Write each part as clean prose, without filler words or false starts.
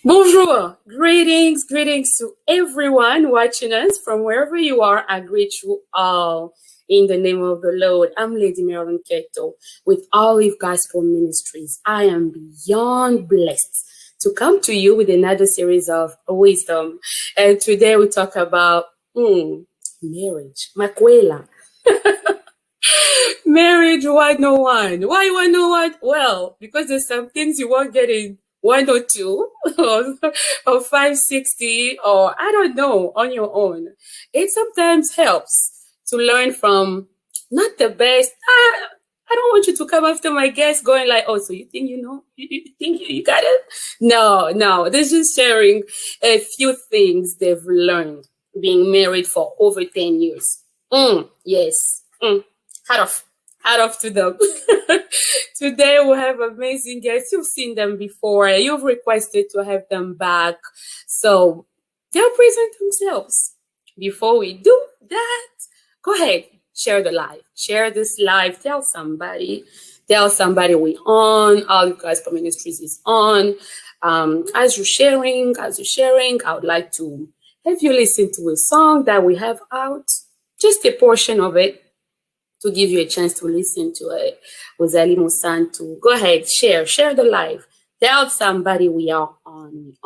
Bonjour, greetings to everyone watching us from wherever you are. I greet you all in the name of the Lord. I'm Lady Marilyne Keto with Olive Gospel Ministries. I am beyond blessed to come to you with another series of wisdom. And today we talk about marriage, makwela. Marriage 101. Why 101? Well, because there's some things you won't get in 102 or 560 or I don't know on your own. It sometimes helps to learn from not the best. I don't want you to come after my guest going like, oh, so you think you know? You think you got it? No. They're just sharing a few things they've learned being married for over 10 years. Yes. Hat off to them. Today we have amazing guests. You've seen them before. You've requested to have them back. So they'll present themselves. Before we do that, go ahead, share the live. Share this live. Tell somebody we're on. Olive Gospel Ministries is on. As you're sharing, I would like to have you listen to a song that we have out. Just a portion of it, to give you a chance to listen to it. Rosalie Musantu. Go ahead, share the live. Tell somebody we are on,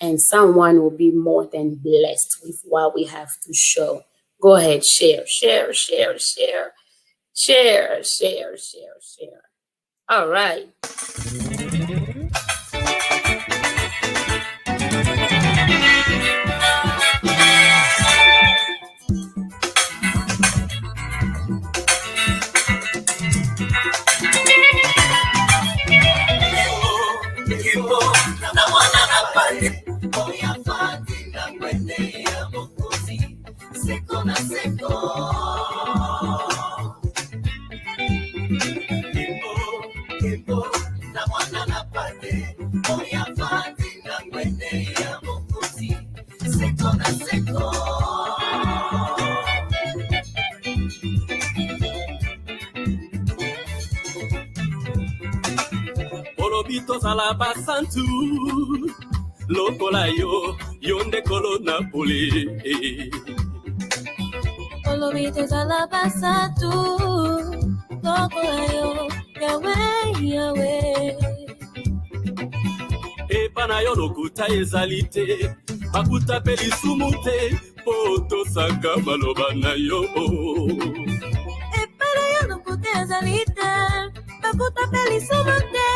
and someone will be more than blessed with what we have to show. Go ahead, share. All right. Basantu lokola yo yonde kolo napoli Olobitos a la basantu lokola yo Yahweh Epana yo lokuta ezalite bakuta peli sumute poto saka maloba na yo Epana yo lokuta ezalite bakuta peli sumute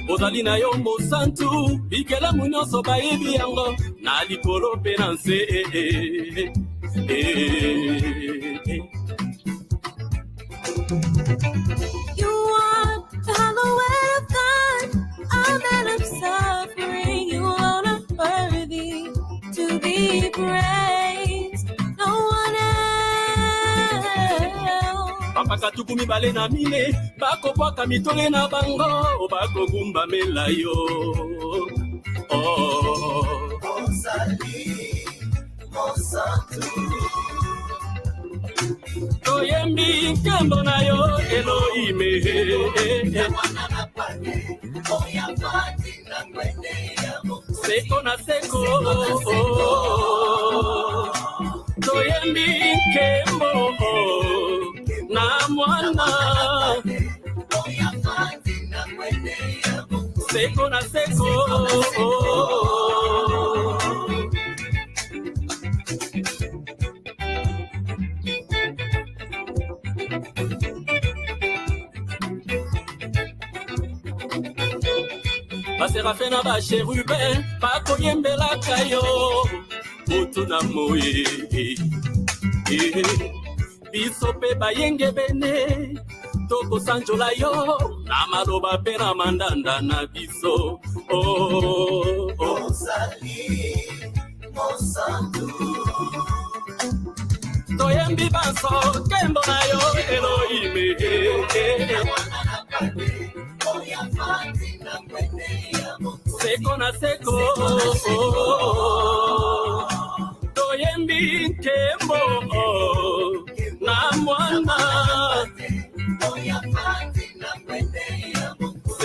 Ozalina yo mosantu bikela munyoso baebi yango na likolo penanse You are the hallowed of God, all that I'm suffering, you are not worthy to be praised, no one else. Papa katukumi bale na mine, bako pwaka mitole na bango, bako gumba melayo. Oh, Ozali, Mosantu. Toyembi kembo na yo Elohime. Seko na seko. Toyembi kembo na mwana. Seko na seko. Baserafe na ba cherubin pa koyembela kayo moto na moye biso pe bayenge bene toko sanjola yo na maloba pe na mandanda na biso oh Ozali Mosantu toyembi banso kembo na yo Elohime Seko na seko Toyembi kembo na mwana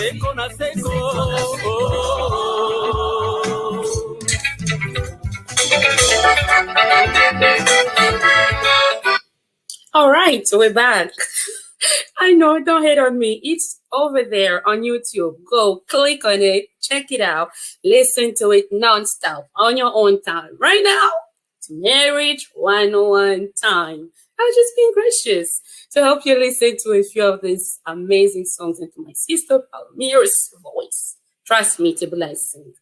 seko na seko. All right, so we're back. I know, don't hate on me. It's over there on YouTube. Go click on it, check it out, listen to it nonstop on your own time. Right now, it's Marriage 101 time. I've just been gracious to help you listen to a few of these amazing songs into my sister Palmira's voice. Trust me, it's a blessing.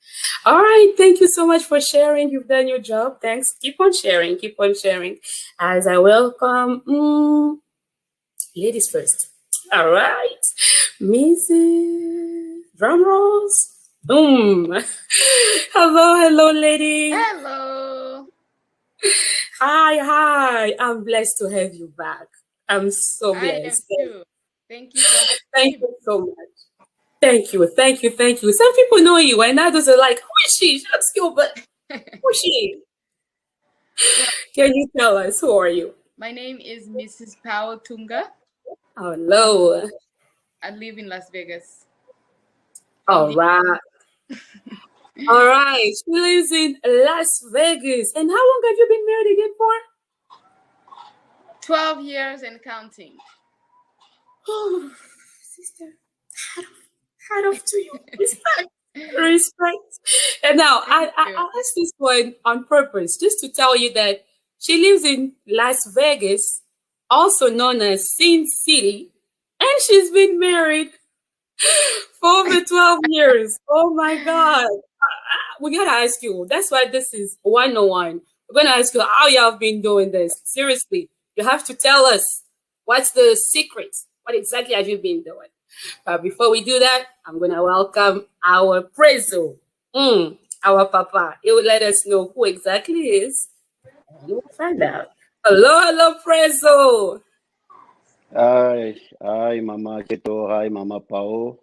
All right, thank you so much for sharing. You've done your job. Thanks. Keep on sharing. Keep on sharing. As I welcome ladies first. All right, Mrs. Drum rolls. Boom. Hello, lady. Hello. Hi. I'm blessed to have you back. I'm so blessed. I am too. Thank you so much. Thank you so much. Thank you. Some people know you, and others are like, who is she? That's you, but who is she? Can you tell us, who are you? My name is Mrs. Pao Tunga. Hello. I live in Las Vegas. All right. All right. She lives in Las Vegas. And how long have you been married again for? 12 years and counting. Oh, sister, hat off to you. Respect. And now, I asked this one on purpose, just to tell you that she lives in Las Vegas, also known as Sin City, and she's been married for over 12 years. Oh my God. We gotta ask you. That's why this is 101. We're gonna ask you how you have been doing this. Seriously, you have to tell us what's the secret. What exactly have you been doing? But before we do that, I'm gonna welcome our Prezo, our Papa. He will let us know who exactly he is. You will find out. Hello, Prezo. Hi, Mama Keto. Hi, Mama Pao.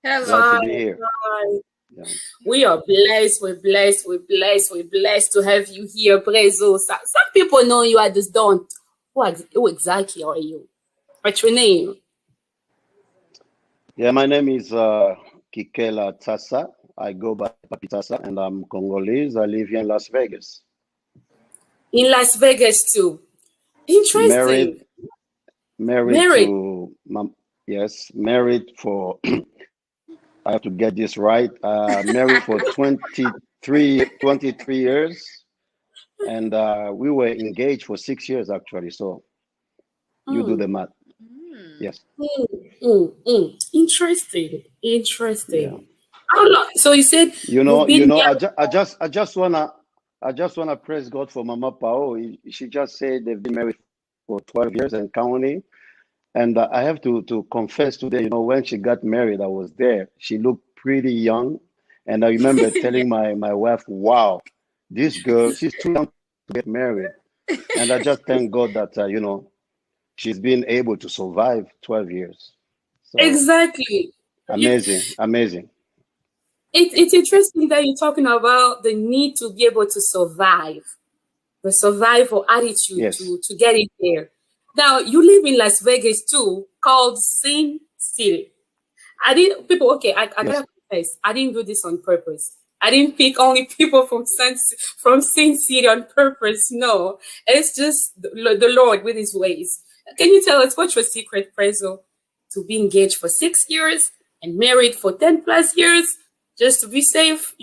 Hello. Glad to be here. Hi. Yeah. We are blessed. We're blessed to have you here, Prezo. Some people know you, others don't. Who exactly are you? What's your name? Yeah, my name is Kikela Tsasa. I go by Papy Tsasa, and I'm Congolese. I live here in Las Vegas. In Las Vegas too. Interesting. Married to yes, married for I have to get this right. Married for 23 years, and we were engaged for 6 years actually. So you do the math. Yes. Interesting. Yeah. How long? So you said I just wanna praise God for Mama Pao. She just said they've been married for 12 years and counting. And I have to confess today, when she got married, I was there. She looked pretty young. And I remember telling my wife, wow, this girl, she's too young to get married. And I just thank God that, she's been able to survive 12 years. So, exactly. Amazing. It's interesting that you're talking about the need to be able to survive, the survival attitude yes. to get it there. Now, you live in Las Vegas too, called Sin City. I gotta confess, I didn't do this on purpose. I didn't pick only people from Sin City on purpose. No, it's just the Lord with his ways. Can you tell us what's your secret, Prezo, to be engaged for 6 years and married for 10 plus years, just to be safe?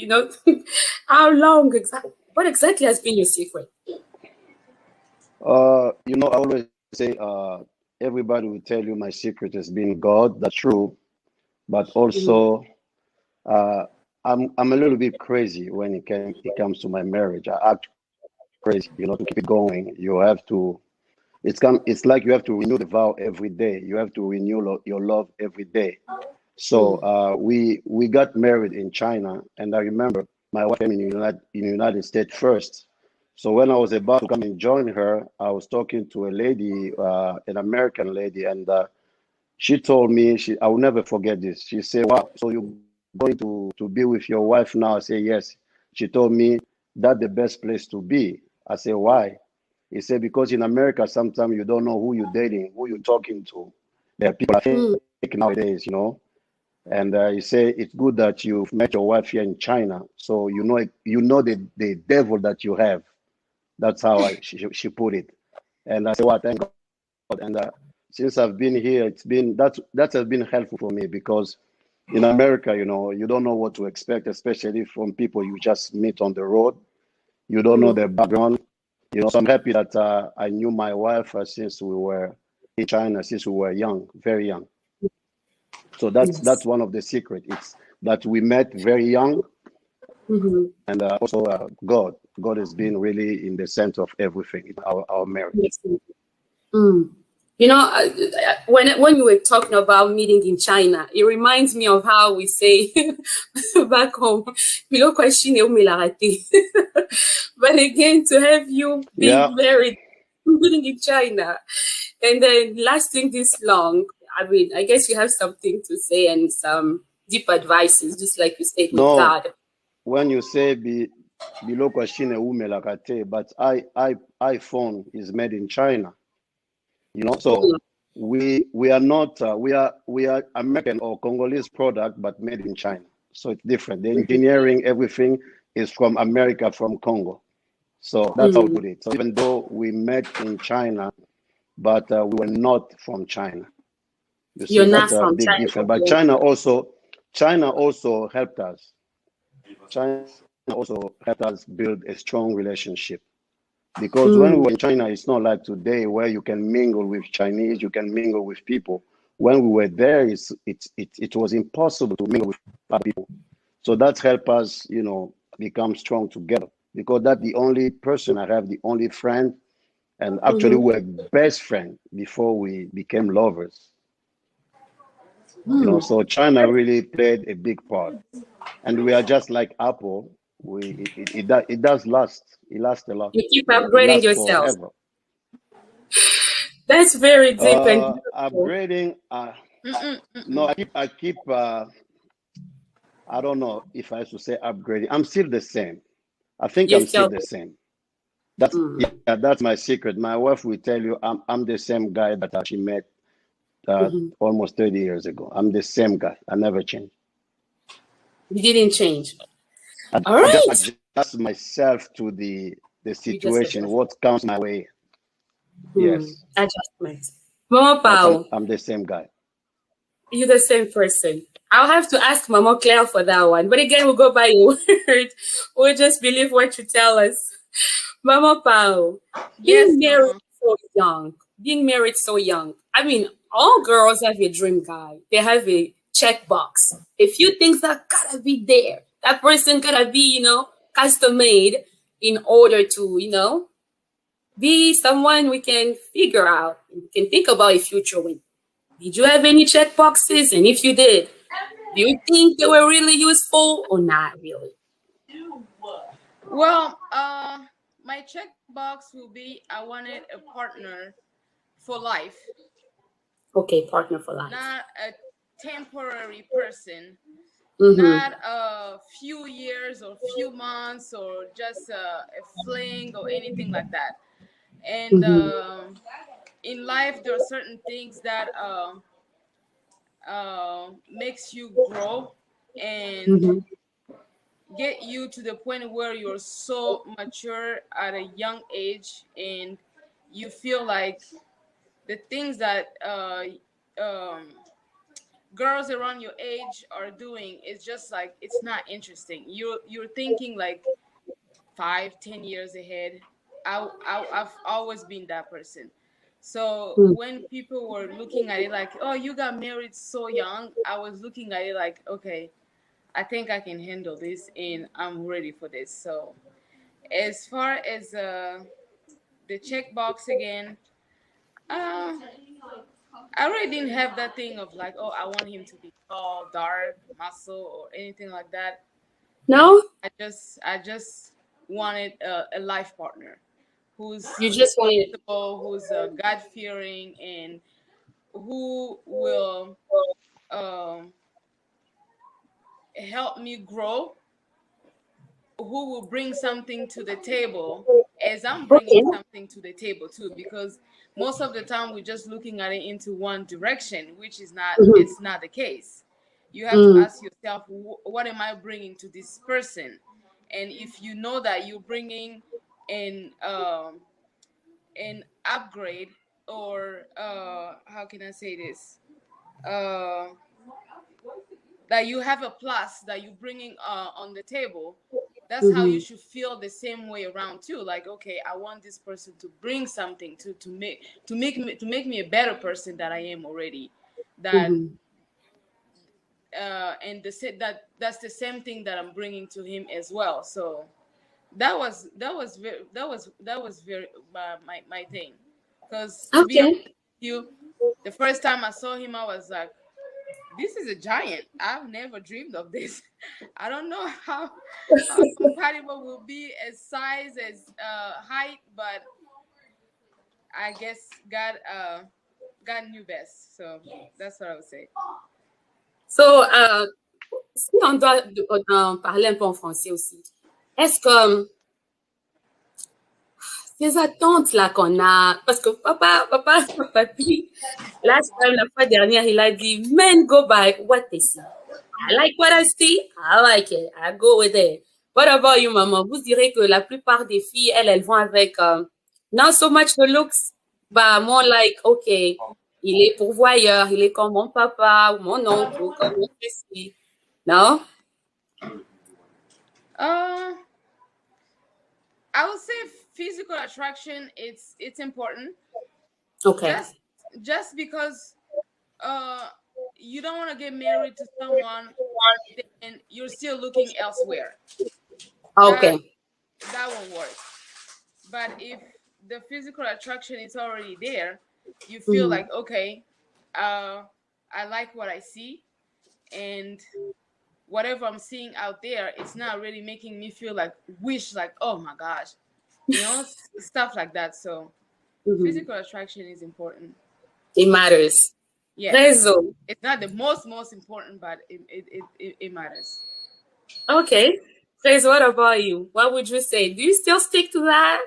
How long exactly? What exactly has been your secret? I always say everybody will tell you my secret has been God. That's true, but also I'm a little bit crazy when it comes to my marriage. I act crazy, to keep it going. You have to. It's like you have to renew the vow every day. You have to renew your love every day. So we got married in China, and I remember my wife came in the United States first. So when I was about to come and join her, I was talking to a lady, an American lady, and she told me, I will never forget this. She said, wow, so you're going to be with your wife now? I said, yes. She told me, that's the best place to be. I said, why? He said, because in America, sometimes you don't know who you're dating, who you're talking to. There are people I think nowadays, And you say it's good that you've met your wife here in China, so you know the devil that you have. That's how she put it. And I said, "Well, thank God." And since I've been here, that has been helpful for me, because in America, you don't know what to expect, especially from people you just meet on the road. You don't know their background. So I'm happy that I knew my wife since we were in China, since we were young, very young. So that's one of the secrets. It's that we met very young, and also God has been really in the center of everything in our marriage. You know, when you were talking about meeting in China, it reminds me of how we say back home, "Milo question but again, to have you being married, meeting in China, and then lasting this long, I mean, I guess you have something to say and some deep advices, just like you said with God. When you say below question umelakate, but iPhone is made in China. So we are not we are American or Congolese product, but made in China. So it's different. The engineering, everything is from America, from Congo. So that's how we put it. So even though we met in China, but we were not from China. You see, that's a big difference. But China also helped us. China also helped us build a strong relationship. Because when we were in China, it's not like today where you can mingle with Chinese, you can mingle with people. When we were there, it was impossible to mingle with other people. So that helped us, become strong together. Because that's the only person I have, the only friend, and actually we were best friends before we became lovers. So China really played a big part, and we are just like Apple. It does last. It lasts a lot. You keep upgrading yourself. Forever. That's very deep and upgrading. No, I keep. I don't know if I should say upgrading. I'm still the same. I think I'm still the same. That's my secret. My wife will tell you I'm the same guy that she met almost 30 years ago. I'm the same guy. I never changed. You didn't change. All right. I just adjust myself to the situation, what comes my way. Yes. Adjustment. Mama Pao. I'm the same guy. You're the same person. I'll have to ask Mama Claire for that one. But again, we'll go by your word. We'll just believe what you tell us. Mama Pao, being married so young. I mean, all girls have a dream guy. They have a checkbox. A few things that gotta be there. That person gotta be, custom made in order to, be someone we can figure out. We can think about a future with. Did you have any check boxes? And if you did, do you think they were really useful or not really? Well, my check box will be I wanted a partner for life. Okay, partner for life. Not a temporary person. Not a few years or few months or just a fling or anything like that. And in life, there are certain things that makes you grow and get you to the point where you're so mature at a young age and you feel like the things that girls around your age are doing is just like it's not interesting. You're thinking like 5-10 years ahead. I've always been that person. So when people were looking at it like, oh, you got married so young, I was looking at it like, okay, I think I can handle this and I'm ready for this. So as far as the checkbox again, I really didn't have that thing of like, oh, I want him to be tall, dark, muscle, or anything like that. No? I just wanted a life partner who's responsible, who's God-fearing, and who will help me grow, who will bring something to the table as I'm bringing something to the table too, because most of the time we're just looking at it into one direction, which is not it's not the case. You have to ask yourself, what am I bringing to this person? And if you know that you're bringing an upgrade, or how can I say this? That you have a plus that you're bringing on the table, that's how you should feel the same way around too. Like, okay, I want this person to bring something to make me a better person that I am already. That and that's the same thing that I'm bringing to him as well. So that was very my thing. Because to be honest Okay. with you, the first time I saw him, I was like, this is a giant. I've never dreamed of this. I don't know how compatible we'll be as size, as height, but I guess God knew best. So that's what I would say. So, si on doit parler un peu en français aussi, est-ce que ces attentes-là qu'on a, parce que papy, last time, la fois dernière, il a dit, men go by what they see. I like what I see, I like it, I go with it. What about you, maman? Vous direz que la plupart des filles, elles vont avec, not so much the looks, but more like, okay, il est pourvoyeur, il est comme mon papa, ou mon oncle, ou comme mon fils. Non? I would say physical attraction, it's important. Okay. Just because you don't want to get married to someone and you're still looking elsewhere. Okay. That won't work. But if the physical attraction is already there, you feel like, okay, I like what I see, and whatever I'm seeing out there, it's not really making me feel like oh my gosh, stuff like that. So physical attraction is important. It matters. Yes. Raison. It's not the most important, but it matters. Okay. Trace, what about you? What would you say? Do you still stick to that?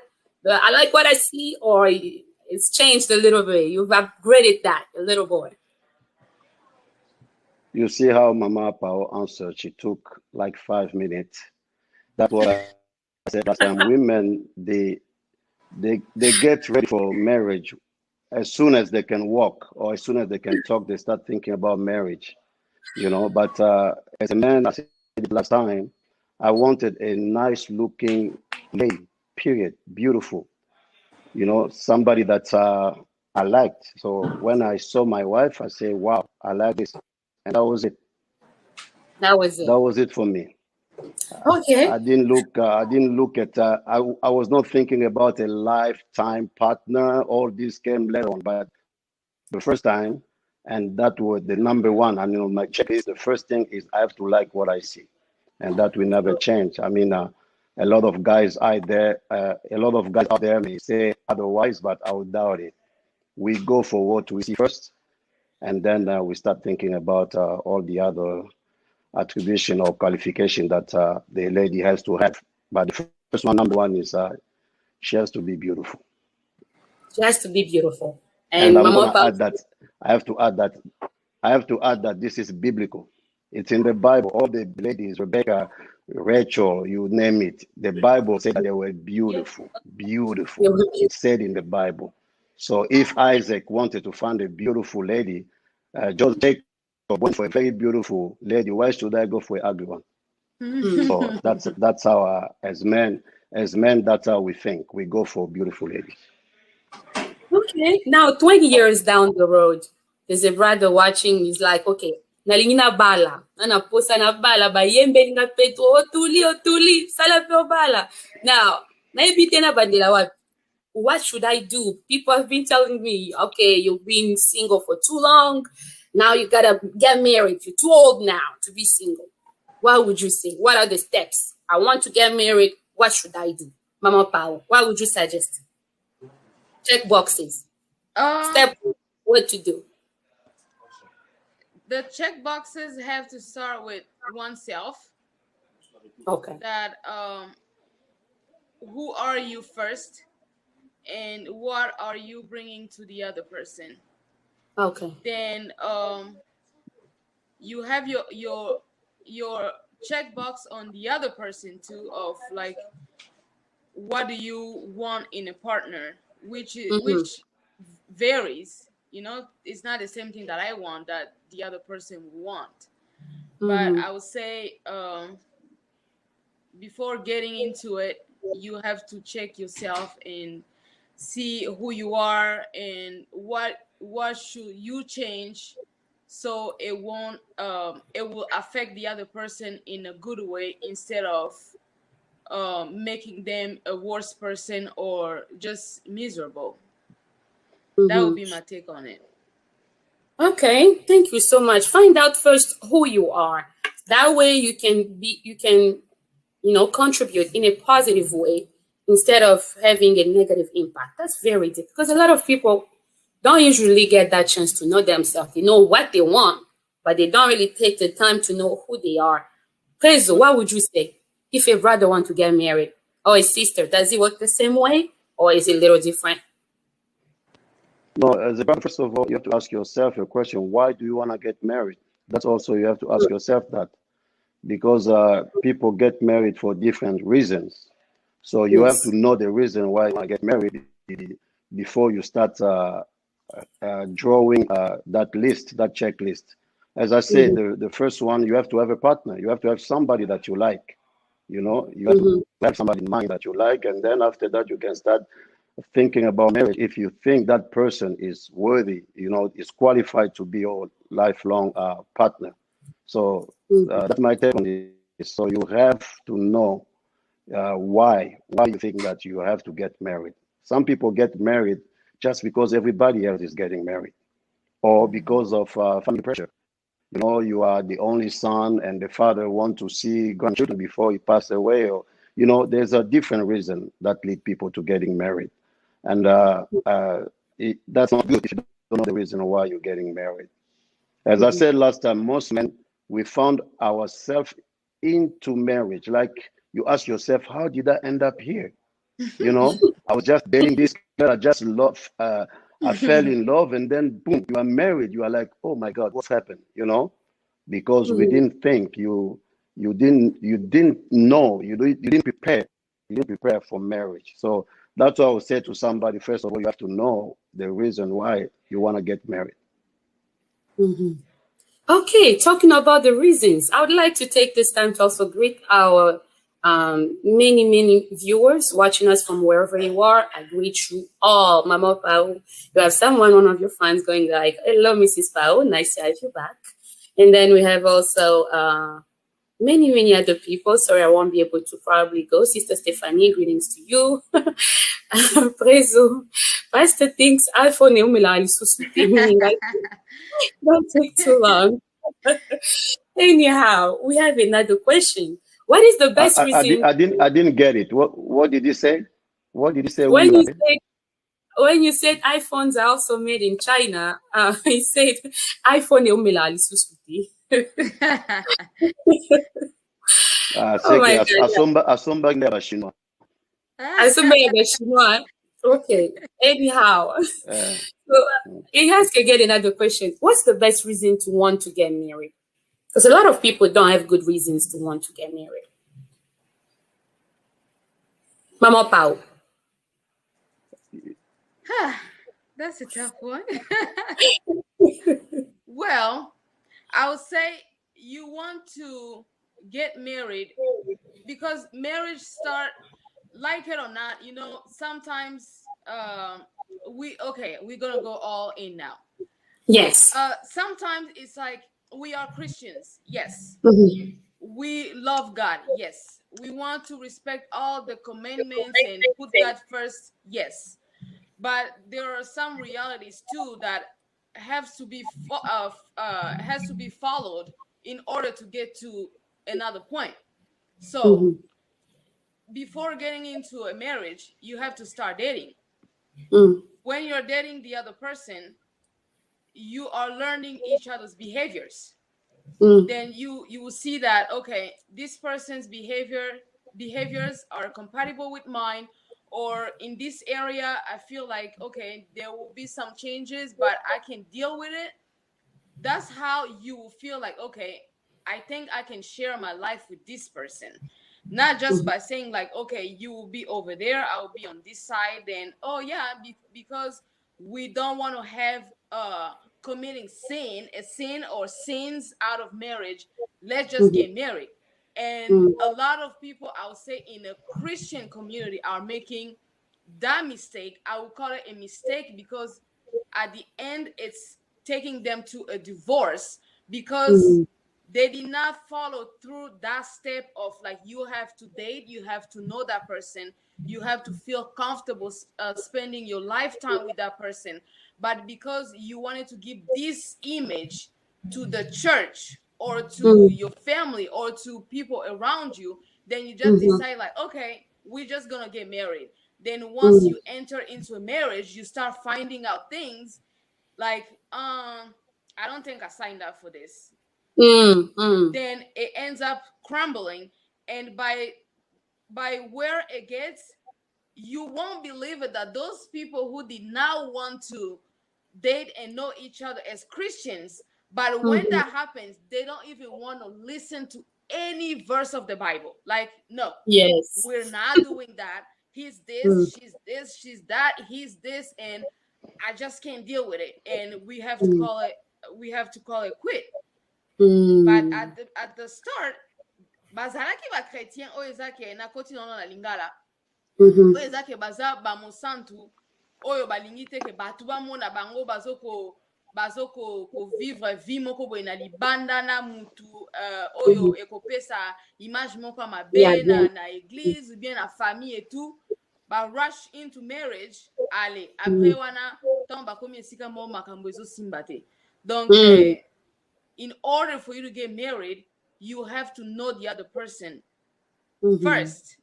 I like what I see, or it's changed a little bit? You've upgraded that a little bit. You see how Mama Pao answered? She took like 5 minutes. That's what I said last time. Women, they get ready for marriage as soon as they can walk or as soon as they can talk. They start thinking about marriage, But as a man, I said it last time, I wanted a nice looking lady. Period. Beautiful. Somebody that I liked. So when I saw my wife, I say, wow, I like this. And that was it. That was it. That was it for me. Okay. I didn't look at, I was not thinking about a lifetime partner. All this came later on, but the first time, and that was the number one. I mean, on my checklist, the first thing is I have to like what I see, and that will never change. I mean, a lot of guys out there, may say otherwise, but I would doubt it. We go for what we see first, and then we start thinking about all the other attribution or qualification that the lady has to have. But the first one, number one, is she has to be beautiful. She has to be beautiful. And I'm going to add that. I have to add that this is biblical. It's in the Bible. All the ladies, Rebecca, Rachel, you name it. The Bible said that they were beautiful. Beautiful. It said in the Bible. So if Isaac wanted to find a beautiful lady, just take went for a very beautiful lady. Why should I go for an ugly one? So that's how, as men, that's how we think. We go for beautiful ladies. Okay. Now, 20 years down the road, there's a brother watching. He's like, okay, nalingina bala, ana posa na bala ba yembe na petu otuli sala pe bala. Now, maybe tena bandila what should I do? People have been telling me, okay, you've been single for too long. Now you gotta get married. You're too old now to be single. What would you say? What are the steps? I want to get married. What should I do? Mama Pao, what would you suggest? Check boxes. Step what to do. The check boxes have to start with oneself. Okay. That who are you first, and what are you bringing to the other person? Okay. Then you have your checkbox on the other person too, of like, what do you want in a partner, Mm-hmm. which varies. It's not the same thing that I want that the other person would want. But Mm-hmm. I would say, before getting into it, you have to check yourself and see who you are and what should you change, so it will affect the other person in a good way, instead of making them a worse person or just miserable. That would Mm-hmm. be my take on it. Okay, thank you so much. Find out first who you are. That way you can contribute in a positive way instead of having a negative impact. That's very difficult because a lot of people don't usually get that chance to know themselves. They know what they want, but they don't really take the time to know who they are. Prezo, what would you say if a brother want to get married or a sister? Does it work the same way or is it a little different? No, as a brother, first of all, you have to ask yourself a question: why do you want to get married? That's also you have to ask yourself that, because people get married for different reasons. So you have to Yes. know the reason why you want to get married before you start drawing that list, that checklist. As I said, Mm-hmm. the first one, you have to have a partner. You have to have somebody that you like. You have to Mm-hmm. have somebody in mind that you like, and then after that, you can start thinking about marriage. If you think that person is worthy, is qualified to be your lifelong partner. So that's my take on this. So you have to know why you think that you have to get married. Some people get married just because everybody else is getting married, or because of family pressure. You are the only son, and the father want to see grandchildren before he passed away, or there's a different reason that lead people to getting married, and that's not good if you don't know the reason why you're getting married. As I Mm-hmm. said last time, most men, we found ourselves into marriage. Like, you ask yourself, how did I end up here? I was just dating this girl. I just love. I fell in love, and then boom, you are married. You are like, oh my God, what's happened? Because we Mm-hmm. didn't think you didn't know, you didn't prepare. You didn't prepare for marriage. So that's what I would say to somebody. First of all, you have to know the reason why you want to get married. Mm-hmm. Okay, talking about the reasons, I would like to take this time to also greet our many, many viewers watching us from wherever you are. I greet you all. Mama Pao, you have one of your fans going like, hello, Mrs. Pao, nice to have you back. And then we have also many, many other people. Sorry, I won't be able to probably go. Sister Stephanie, greetings to you. Prezo, Pastor thinks iPhone umila alisusuti, meaning that don't take too long. Anyhow, we have another question. What is the I, best I, I, di- reason I didn't get it. What did he say? What did he say? when Umila? you said when you said iPhones are also made in China? He said iPhone umila alisusuti. Oh C'est que my God. asomba nde chinois. I still made a chinois. Okay. Anyhow, Uh, so it has to get another question. What's the best reason to want to get married? Because a lot of people don't have good reasons to want to get married. Mama Pao. That's a tough one. Well, I would say you want to get married because marriage start, like it or not, sometimes we're gonna go all in now. Yes. Sometimes it's like, we are Christians, yes. Mhm. We love God, yes. We want to respect all the commandments and put God first, yes. But there are some realities too that has to be followed in order to get to another point. So Mhm. before getting into a marriage, you have to start dating. Mm. When you're dating the other person, you are learning each other's behaviors. Mm. Then you will see that, okay, this person's behaviors are compatible with mine, or in this area I feel like, okay, there will be some changes but I can deal with it. that's how you will feel like, okay, I think I can share my life with this person. Not just by saying like, okay, you will be over there, I will be on this side, then oh yeah, because we don't want to have committing a sin or sins out of marriage, let's just get married. And a lot of people, I would say, in a Christian community are making that mistake. I would call it a mistake because at the end it's taking them to a divorce because they did not follow through that step of like, you have to date, you have to know that person, you have to feel comfortable spending your lifetime with that person. But because you wanted to give this image to the church or to your family or to people around you, then you just decide like, okay, we're just gonna get married. Then once you enter into a marriage, you start finding out things like, I don't think I signed up for this. Then it ends up crumbling, and by where it gets, you won't believe it that those people who did not want to date and know each other as Christians, but when that happens, they don't even want to listen to any verse of the Bible. Like, no, Yes. we're not doing that. He's this, she's that, he's this, and I just can't deal with it. And we have to call it quit. But at the start, bazalaki ba chrétien oyo ezaki na koti nono na lingala. Oyo ezaki baza ba mosantu oyo balingi te ke batu bamona bango bazoko vivre vie moko boye na libanda na mutu oyo ekopesa image moko ya mabe na église ou bien na famille et tout. Ba rush into marriage, allez, après wana tant bakomi esika mo makambo ezosimba te. Donc in order for you to get married, you have to know the other person first.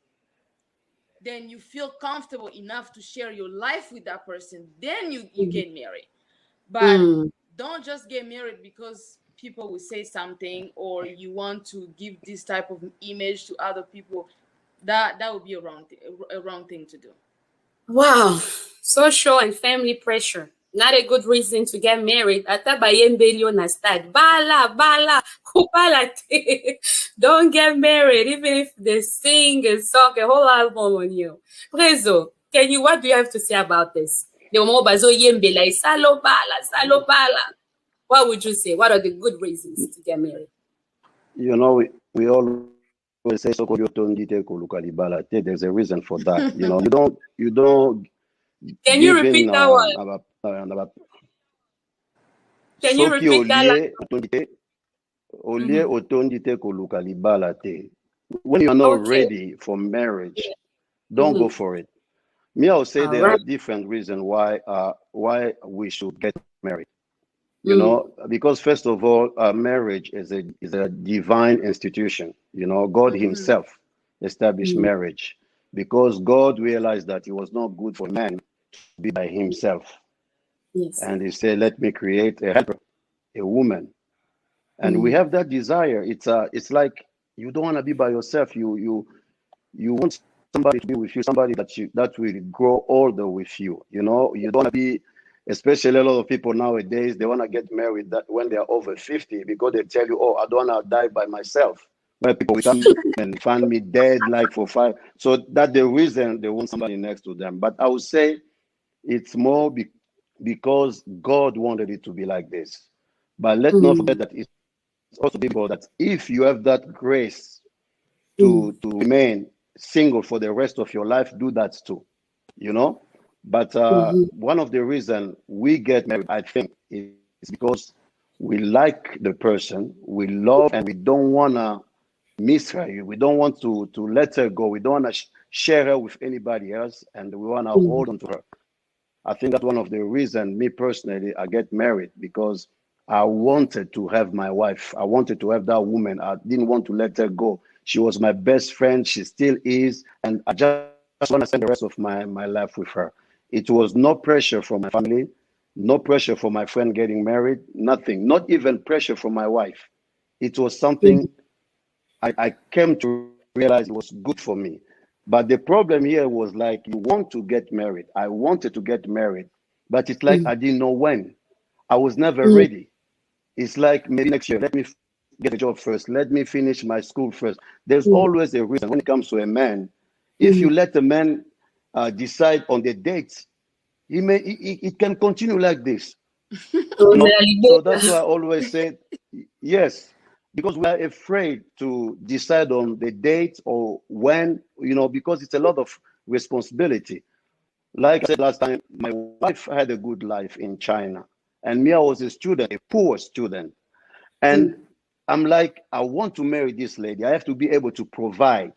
Then you feel comfortable enough to share your life with that person. Then you get married. But don't just get married because people will say something or you want to give this type of image to other people. That would be a wrong thing to do. Wow. Social and family pressure. Not a good reason to get married. Ata bayembelio na start. Bala, kupala te. Don't get married, even if they sing and song a whole album on you. Prezo, what do you have to say about this? The mo bazo yembela, salo bala. What would you say? What are the good reasons to get married? You know, we always say there's a reason for that. You know, you don't. Can you repeat that one? Can you repeat that? When you're not ready for marriage, don't go for it. Me, I'll say there are different reasons why we should get married. You know, because first of all, marriage is a divine institution. You know, God Himself established marriage because God realized that it was not good for man to be by himself. Yes. And He said, "Let me create a helper, a woman." And we have that desire. It's like you don't want to be by yourself. You want somebody to be with you, somebody that will grow older with you. You know, you don't want to be. Especially a lot of people nowadays, they want to get married that when they are over 50 because they tell you, "Oh, I don't want to die by myself." Where people will come and find me dead like for 5. So that's the reason they want somebody next to them. But I would say it's more because God wanted it to be like this. But let's not forget that it's also people that if you have that grace to remain single for the rest of your life, do that too. You know? But one of the reasons we get married, I think, is because we like the person, we love, and we don't want to miss her. We don't want to let her go. We don't want to share her with anybody else, and we want to hold on to her. I think that's one of the reasons, me personally, I get married, because I wanted to have my wife. I wanted to have that woman. I didn't want to let her go. She was my best friend. She still is. And I just want to spend the rest of my life with her. It was no pressure from my family, no pressure for my friend getting married, nothing, not even pressure from my wife. It was something I came to realize it was good for me. But the problem here was like, you want to get married. I wanted to get married, but it's like I didn't know when. I was never ready. It's like maybe next year, let me get a job first. Let me finish my school first. There's always a reason when it comes to a man. If you let a man decide on the dates, it can continue like this. So that's why I always say yes, because we are afraid to decide on the date or when, because it's a lot of responsibility. Like I said last time, my wife had a good life in China, and me, I was a student, a poor student. And I'm like, I want to marry this lady. I have to be able to provide.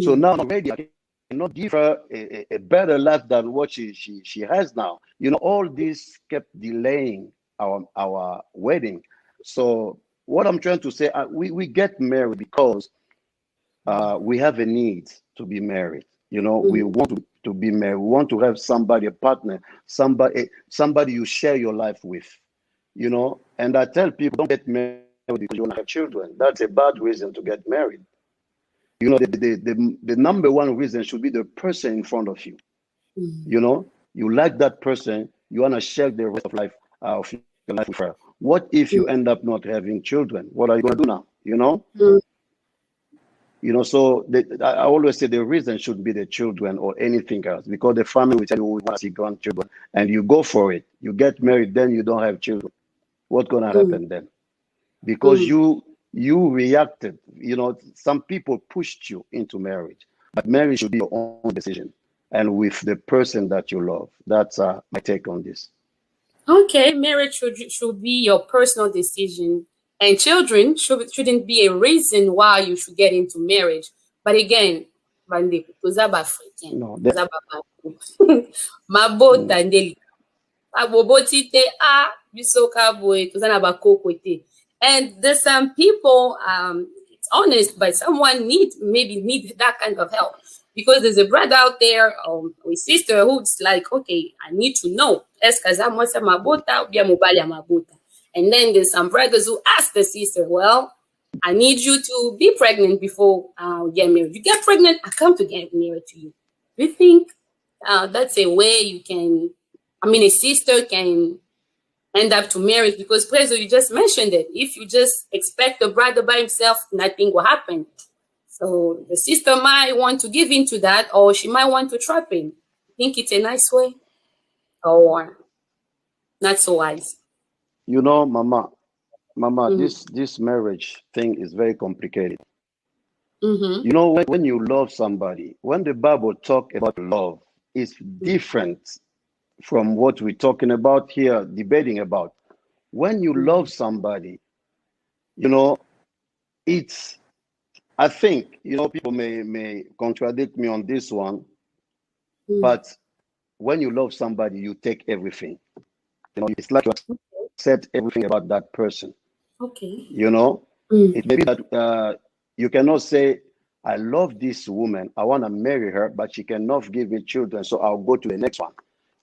So now I'm ready. I cannot give her a better life than what she has now. All this kept delaying our wedding. So what I'm trying to say, we get married because we have a need to be married. We want to be married. We want to have somebody, a partner, somebody you share your life with. And I tell people, don't get married because you want to have children. That's a bad reason to get married. The number one reason should be the person in front of you. You like that person, you want to share the rest of life of your life with her. What if you end up not having children? What are you going to do now? So I always say the reason should be the children or anything else, because the family will tell you, we want to see grandchildren, and you go for it. You get married, then you don't have children. What's going to happen then? Because you reacted. Some people pushed you into marriage, but marriage should be your own decision and with the person that you love. That's my take on this. Okay, marriage should be your personal decision, and children shouldn't be a reason why you should get into marriage. But again, and there's some people, it's honest, but someone need that kind of help, because there's a brother out there or a sister who's like, okay, I need to know. And then there's some brothers who ask the sister, well, I need you to be pregnant before we get married. You get pregnant, I come to get married to you. Do you think that's a way you can, a sister can end up to marriage? Because Prezo, you just mentioned it. If you just expect the brother by himself, nothing will happen. So the sister might want to give into that, or she might want to trap him. Think it's a nice way, or not so wise? Mama, this marriage thing is very complicated. When you love somebody, when the Bible talks about love, it's different from what we're talking about here, debating about. When you love somebody, it's, I think, people may contradict me on this one, but when you love somebody, you take everything. It's like you accept everything about that person. Okay. It may be that you cannot say, I love this woman, I want to marry her, but she cannot give me children, so I'll go to the next one.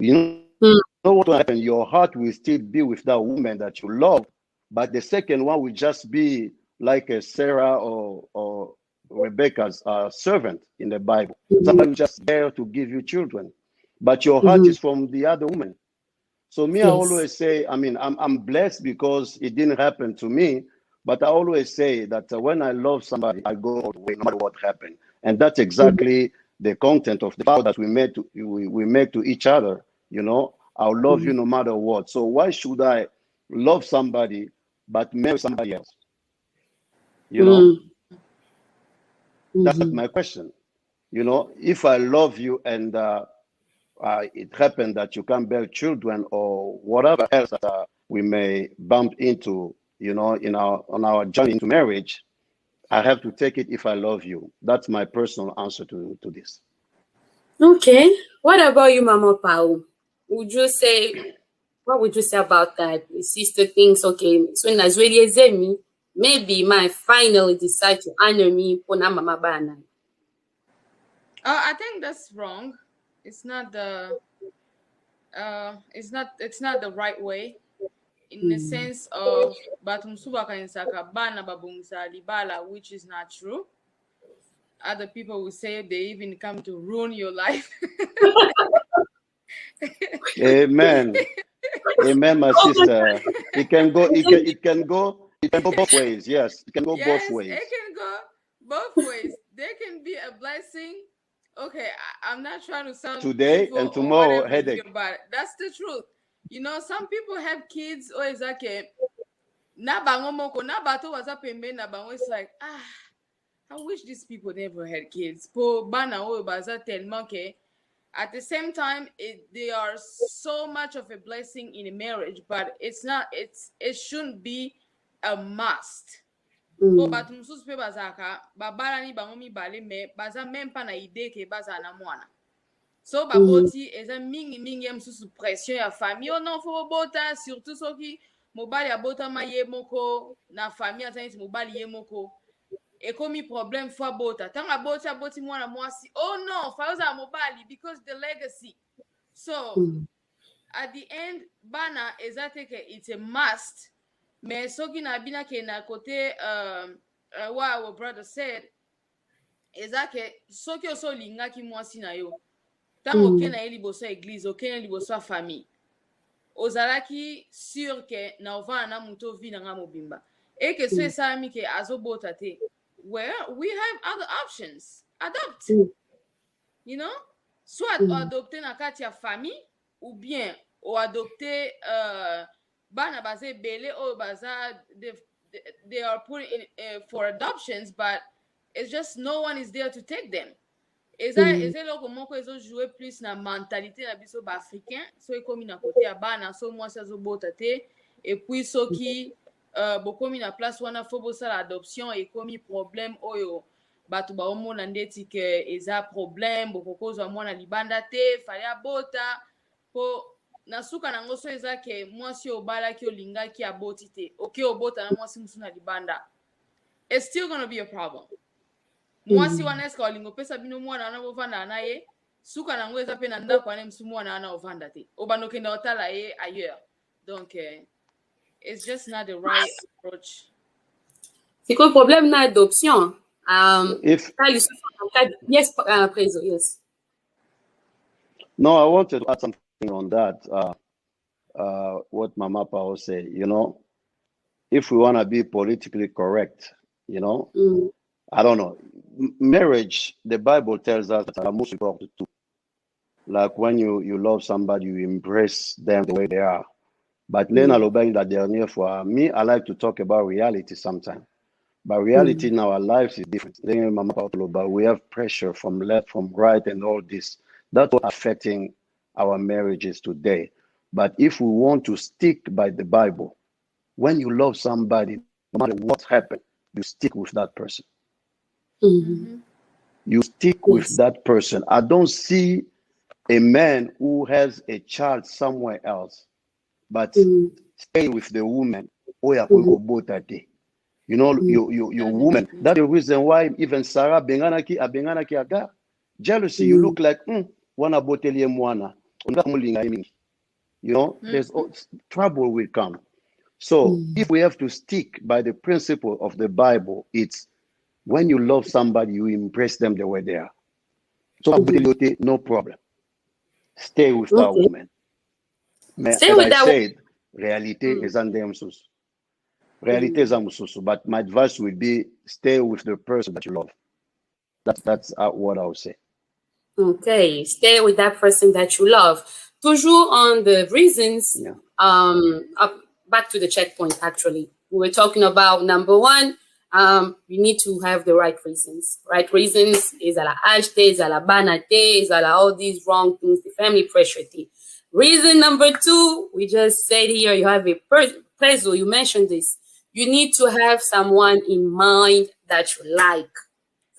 You know what will happen? Your heart will still be with that woman that you love, but the second one will just be like a Sarah or Rebecca's servant in the Bible. Somebody just there to give you children, but your heart is from the other woman. So me, I always say, I'm blessed because it didn't happen to me, but I always say that when I love somebody, I go all the way, no matter what happened. And that's exactly the content of the vow that we make to each other. I'll love you no matter what. So why should I love somebody but marry somebody else? That's my question. If I love you and it happened that you can't bear children or whatever else that we may bump into, on our journey into marriage, I have to take it if I love you. That's my personal answer to this. Okay. What about you, Mama Pao? What would you say about that? The sister thinks, okay, so Nazweli maybe might finally decide to honor me for Mama Bana. I think that's wrong. It's not the it's not the right way, in the sense of which is not true. Other people will say they even come to ruin your life. Amen. Amen, my sister. It can go. It can go. It can go both ways. Yes, it can go Yes, both ways. it can go both ways. There can be a blessing. Okay, I'm not trying to sound Today evil and or tomorrow, whatever headache. here, but that's the truth. You know, some people have kids or is like na bango moko na bato waza pembe na bango. It's like I wish these people never had kids. Po bana o baza tellement que at the same time they are so much of a blessing in a marriage, but it's not. It shouldn't be a must. Po bato mususu pe bazaka babala ni bango mibale me baza même pas na idée que baza na mwana. So baboti eza mingi ya mususu pression ya famille. Oh non, faut bota surtout soki mobali abota ma ye moko na famille atani mobali ye moko. Ekomi problem for bota. Tanga boti mwana mwasi. Oh no, faoza mobile because the legacy. So at the end, bana exactly it's a must. Me soki na bina ke na kote what our brother said exactly soki oso linga ki mwasi na yo. Tango ke na liboso église, oke na liboso famille. Ozalaki sûr que na ova na muto vi na mobimba. Et que so esami ke azobota te. Well, we have other options. Adopt. You know? Soit adopter na kati ya famille ou bien ou adopter bana baze bele or baza they are put in for adoptions, but it's just no one is there to take them. Eza loko moko ezo jouer plus na mentalité na biso ba africain so ekomi na côté ya bana so mwasi azobota te et puis soki bokomi na place wana fo bosala adoption ekomi problème oyo bato baomona ndeti ke eza problème bokokozwa mwana libanda te fali abota po na suka nango so eza ke mwasi obalaki olingaki aboti te oke obota na mwasi musu na libanda, it's still gonna be a problem. Mwasi wana eska olingo pesa bino mwana wana bovanda na ye suka nango eza pe na ndako wana musu mwana wana ovanda te obanokenda otala ye ailleurs, donc it's just not the right approach. C'est quoi le problème na adoption? If yes, Prezo, yes. No, I wanted to add something on that. What Mama Pao said, you know, if we want to be politically correct, you know, I don't know. Marriage, the Bible tells us that most important too. Like when you love somebody, you embrace them the way they are. But Lena Lobeng that dernière fois, me, I like to talk about reality sometimes. But reality in our lives is different. But we have pressure from left, from right, and all this. That's what affecting our marriages today. But if we want to stick by the Bible, when you love somebody, no matter what happened, you stick with that person. You stick with that person. I don't see a man who has a child somewhere else, but stay with the woman. You know, your woman. That's the reason why even Sarah benganaki aga. Jealousy, you look like wana boteli mwana. You know, there's trouble will come. So if we have to stick by the principle of the Bible, it's when you love somebody, you embrace them the way they are. So no problem. Stay with that woman. Stay with that said, reality is andemsus. Reality is amususu. But my advice would be stay with the person that you love. That's what I would say. Okay, stay with that person that you love. Toujours on the reasons. Back to the checkpoint. Actually, we were talking about number one. You need to have the right reasons. Right reasons is a la ashte, is a la banate, is a la all these wrong things, the family pressure thing. Reason number two, we just said here, you have a person, you mentioned this. You need to have someone in mind that you like.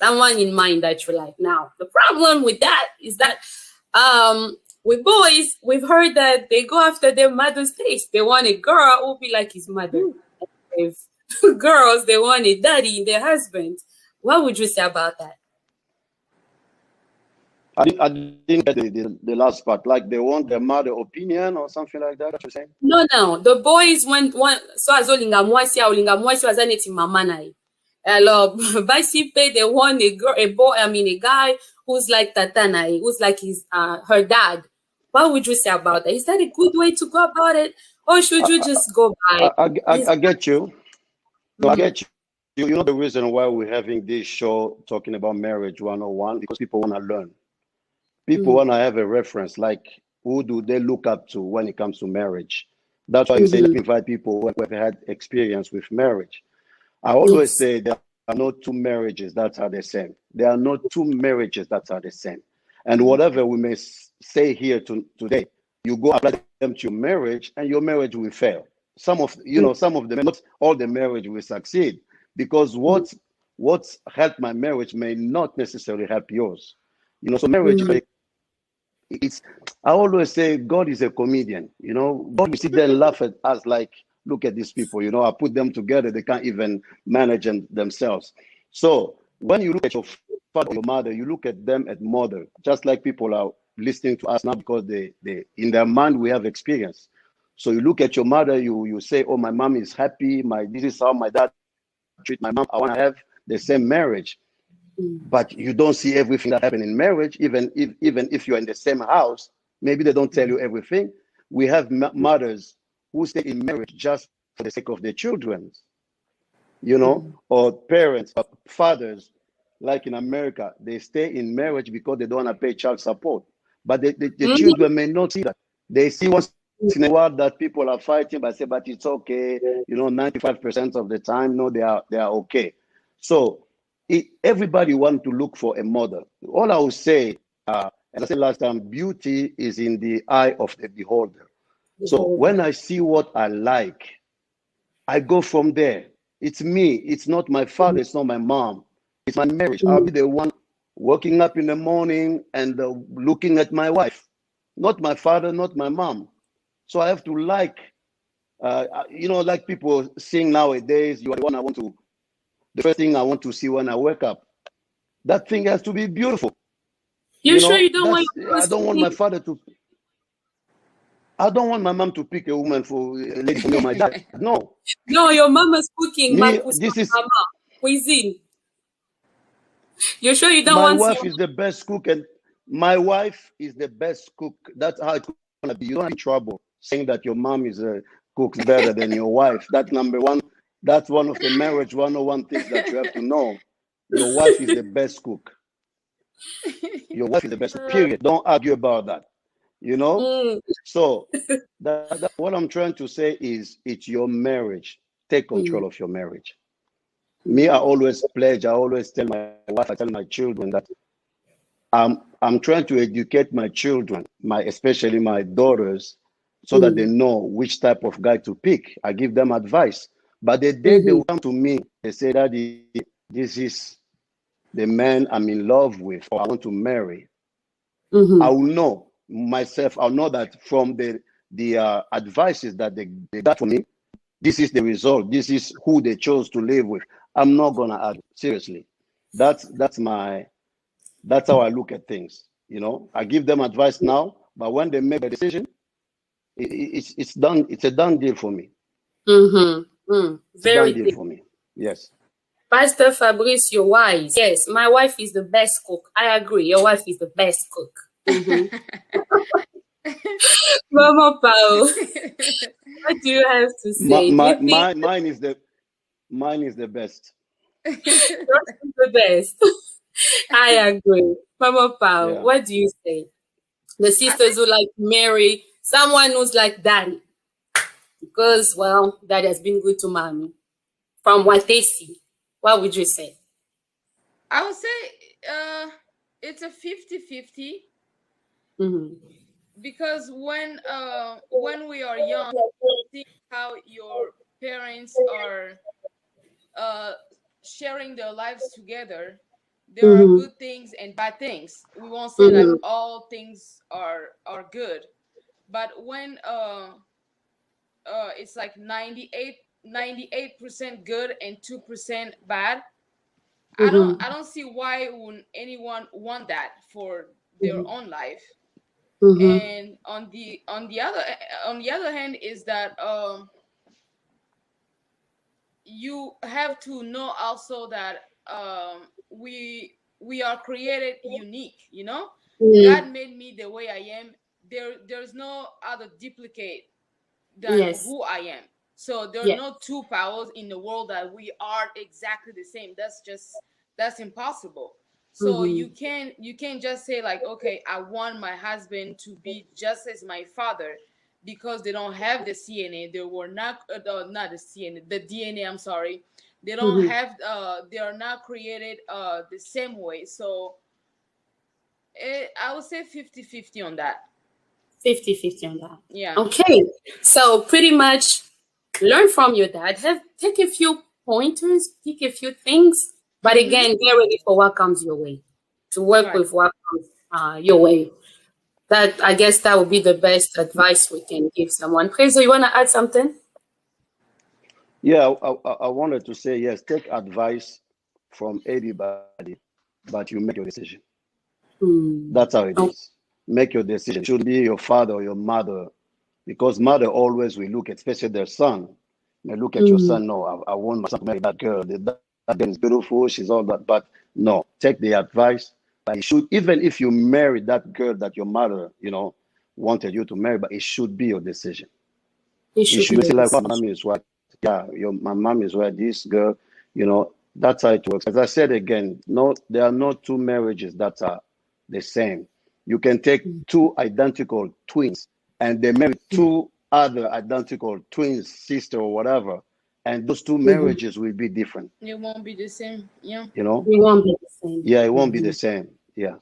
Someone in mind that you like. Now, the problem with that is that with boys, we've heard that they go after their mother's taste. They want a girl who will be like his mother. If girls, they want a daddy, their husband. What would you say about that? I didn't get the last part. Like they want their mother opinion or something like that. What you're saying? No. The boys want so as olinga mwasi wazaneti mama nai. Alors, they want a guy who's like Tatanai, who's like his her dad, What would you say about that? Is that a good way to go about it? Or should you just go by I get you. No, I Mhm. get you. You know the reason why we're having this show talking about marriage 101, because people want to learn. People want to have a reference, like who do they look up to when it comes to marriage. That's why you say, let me invite people who have had experience with marriage. I always Yes. say there are no two marriages that are the same. There are no two marriages that are the same. And whatever we may say here today, you go apply them to your marriage, and your marriage will fail. Some of them, not all the marriage will succeed, because what's helped my marriage may not necessarily help yours. So marriage is it's I always say God is a comedian. God will sit there and laugh at us like, look at these people, I put them together, they can't even manage themselves. So when you look at your father or your mother, you look at them as mother, just like people are listening to us now, because they in their mind we have experience. So you look at your mother, you say, oh, my mom is happy, this is how my dad treat my mom, I want to have the same marriage. But you don't see everything that happens in marriage, even if you're in the same house. Maybe they don't tell you everything. We have mothers who stay in marriage just for the sake of their children, or parents, or fathers, like in America, they stay in marriage because they don't want to pay child support. But the children may not see that. They see once in a while that people are fighting, but say, but it's okay. 95% of the time, no, they are okay. So everybody wants to look for a model. All I will say, as I said last time, beauty is in the eye of the beholder. So when I see what I like, I go from there. It's me. It's not my father. It's not my mom. It's my marriage. I'll be the one waking up in the morning and looking at my wife, not my father, not my mom. So I have to like people sing nowadays. You are the one I want to. The first thing I want to see when I wake up. That thing has to be beautiful. You sure you don't want That's your I mama's don't want my cooking? father to. I don't want my mom to pick a woman for a lady for me or my dad. No, No, your mama's cooking, me. makusama This is mama, cuisine. You sure you don't My want wife your is the best cook, and my wife is the best cook. That's how it's gonna be. You don't have trouble saying that your mom is cooks better than your wife. That's number one. That's one of the marriage 101 things that you have to know. Your wife is the best cook. Your wife is the best cook. Period. Don't argue about that. You know. mm, So what I'm trying to say is, it's your marriage. Take mm, control of your marriage. Me, I always pledge. I always tell my wife. I tell my children that I'm trying to educate my children, especially my daughters, so that they know which type of guy to pick. I give them advice. But the day they will come to me, they say, Daddy, this is the man I'm in love with, or I want to marry. I will know myself. I'll know that from the advices that they got from me, this is the result. This is who they chose to live with. I'm not gonna argue. Seriously, that's how I look at things. I give them advice now, but when they make a decision, it's done. It's a done deal for me. It's a done Very deal deep. for me. Yes. Pastor Fabrice, you're wise. Yes, my wife is the best cook. I agree. Your wife is the best cook. Mama Pao, what do you have to My, say? Do you my, think my, mine is the best. yours is the best? I agree. Mama Pao, Yeah. what do you say? The I sisters think who like to marry someone who's like daddy because, well, daddy has been good to mommy. From what they see, what would you say? I would say it's a 50-50, because when we are young, see how your parents are uh sharing their lives together. There are good ththings and bad things. We won't say like all things are good, but when it's like 98% good and 2% bad, I don't see why would anyone want that for their own life. And on the other hand is that you have to know also that we are created unique. God made me the way I am there's no other duplicate than Yes. who I am. So there are Yes. no two powers in the world that we are exactly the same. That's impossible. So Mm-hmm. you can't just say like, okay, I want my husband to be just as my father, because they don't have the CNA. They were not not the CNA, the DNA. I'm sorry. They don't Mm-hmm. have they are not created the same way. So I would say 50-50 on that. 50-50 on that. Yeah. Okay. So pretty much learn from your dad. Take a few pointers, pick a few things, but again, get ready for what comes your way. To work Right. with what comes your way. That, I guess, that would be the best advice we can give someone. Prezo, you want to add something? Yeah, I wanted to say yes. Take advice from everybody, but you make your decision. That's how it Oh, is. Make your decision. It should be your father or your mother, because mother always will look, especially their son. They look at your son. No, I want my son to marry that girl. That girl is beautiful. She's all that. But no, take the advice. But it should, even if you marry that girl that your mother, wanted you to marry, but it should be your decision. it You should be should your say like, "Well, my decision. mom is right. Yeah, my mom is right. This girl, that's how it works." As I said again, no, there are no two marriages that are the same. You can take two identical twins and they marry two other identical twins, sister or whatever, and those two marriages will be different. It won't be the same. Yeah. You know? We won't be the same. Yeah, it won't be the same. Yeah.